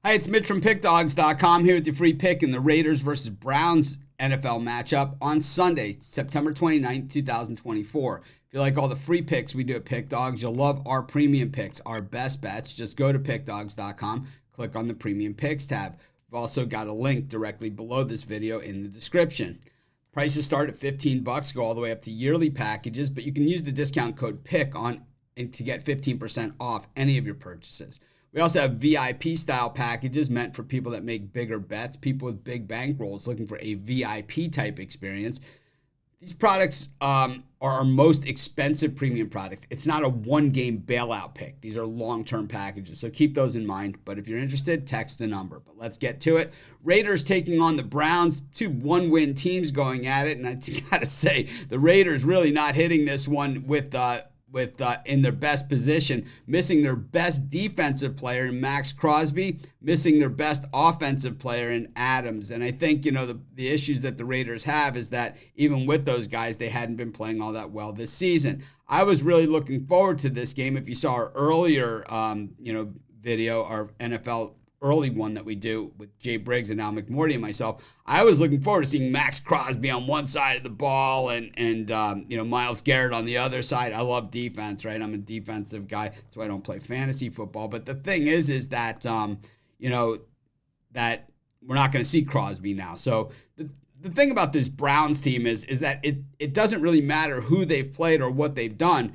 Hi, it's Mitch from Pickdawgz.com here with your free pick in the Raiders versus Browns NFL matchup on Sunday, September 29th, 2024. If you like all the free picks we do at Pickdawgz, you'll love our premium picks, our best bets. Just go to Pickdawgz.com, click on the premium picks tab. We've also got a link directly below this video in the description. Prices start at $15, go all the way up to yearly packages, but you can use the discount code PICK to get 15% off any of your purchases. We also have VIP style packages meant for people that make bigger bets, people with big bankrolls looking for a VIP type experience. These products are our most expensive premium products. It's not a one-game bailout pick. These are long-term packages, so keep those in mind. But if you're interested, text the number. But let's get to it. Raiders taking on the Browns, two one-win teams going at it. And I got to say, the Raiders really not hitting this one with in their best position, missing their best defensive player in Max Crosby, missing their best offensive player in Adams. And I think, the issues that the Raiders have is that even with those guys, they hadn't been playing all that well this season. I was really looking forward to this game. If you saw our earlier, video, our NFL early one that we do with Jay Briggs and Al McMorty and myself, I was looking forward to seeing Max Crosby on one side of the ball and Myles Garrett on the other side. I love defense, right? I'm a defensive guy. That's why I don't play fantasy football. But the thing is that, that we're not going to see Crosby now. So the thing about this Browns team is that it doesn't really matter who they've played or what they've done.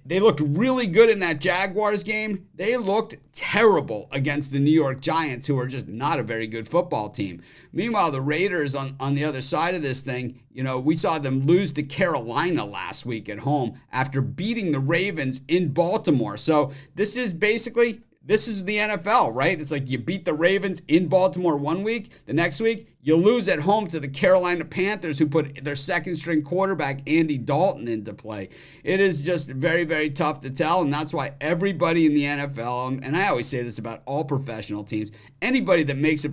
They looked really good in that Jaguars game. They looked terrible against the New York Giants, who are just not a very good football team. Meanwhile, the Raiders on the other side of this thing, we saw them lose to Carolina last week at home after beating the Ravens in Baltimore. So this is the NFL, right? It's like you beat the Ravens in Baltimore one week. The next week, you lose at home to the Carolina Panthers, who put their second-string quarterback, Andy Dalton, into play. It is just very, very tough to tell, and that's why everybody in the NFL, and I always say this about all professional teams, anybody that makes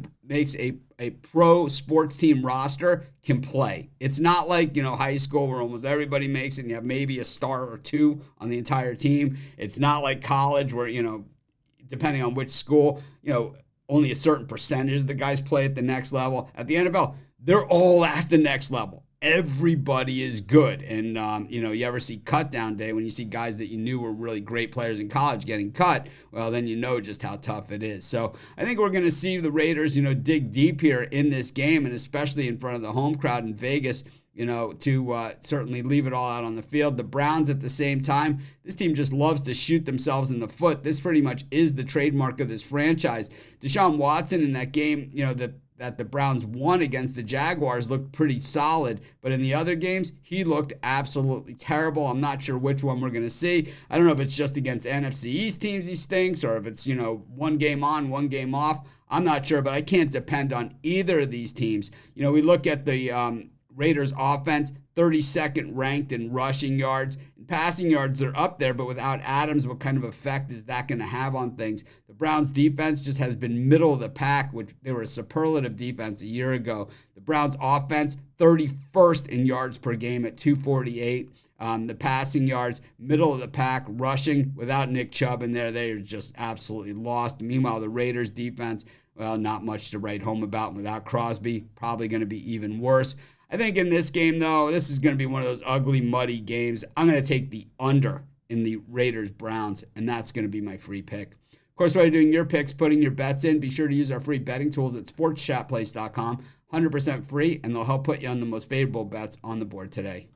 a pro sports team roster can play. It's not like, high school where almost everybody makes it and you have maybe a star or two on the entire team. It's not like college where, depending on which school, only a certain percentage of the guys play at the next level. At the NFL, they're all at the next level. Everybody is good. And, you ever see cut down day when you see guys that you knew were really great players in college getting cut, well, then you know just how tough it is. So I think we're going to see the Raiders, dig deep here in this game, and especially in front of the home crowd in Vegas, to certainly leave it all out on the field. The Browns at the same time, this team just loves to shoot themselves in the foot. This pretty much is the trademark of this franchise. Deshaun Watson in that game, that the Browns won against the Jaguars looked pretty solid, but in the other games, he looked absolutely terrible. I'm not sure which one we're going to see. I don't know if it's just against NFC East teams he stinks, or if it's, one game on, one game off. I'm not sure, but I can't depend on either of these teams. We look at the Raiders offense, 32nd ranked in rushing yards. In passing yards, they're up there, but without Adams, what kind of effect is that going to have on things? The Browns defense just has been middle of the pack, which they were a superlative defense a year ago. The Browns offense, 31st in yards per game at 248. The passing yards, middle of the pack, rushing without Nick Chubb in there. They are just absolutely lost. Meanwhile, the Raiders defense, well, not much to write home about. Without Crosby, probably going to be even worse. I think in this game, though, this is going to be one of those ugly, muddy games. I'm going to take the under in the Raiders-Browns, and that's going to be my free pick. Of course, while you're doing your picks, putting your bets in, be sure to use our free betting tools at sportschatplace.com. 100% free, and they'll help put you on the most favorable bets on the board today.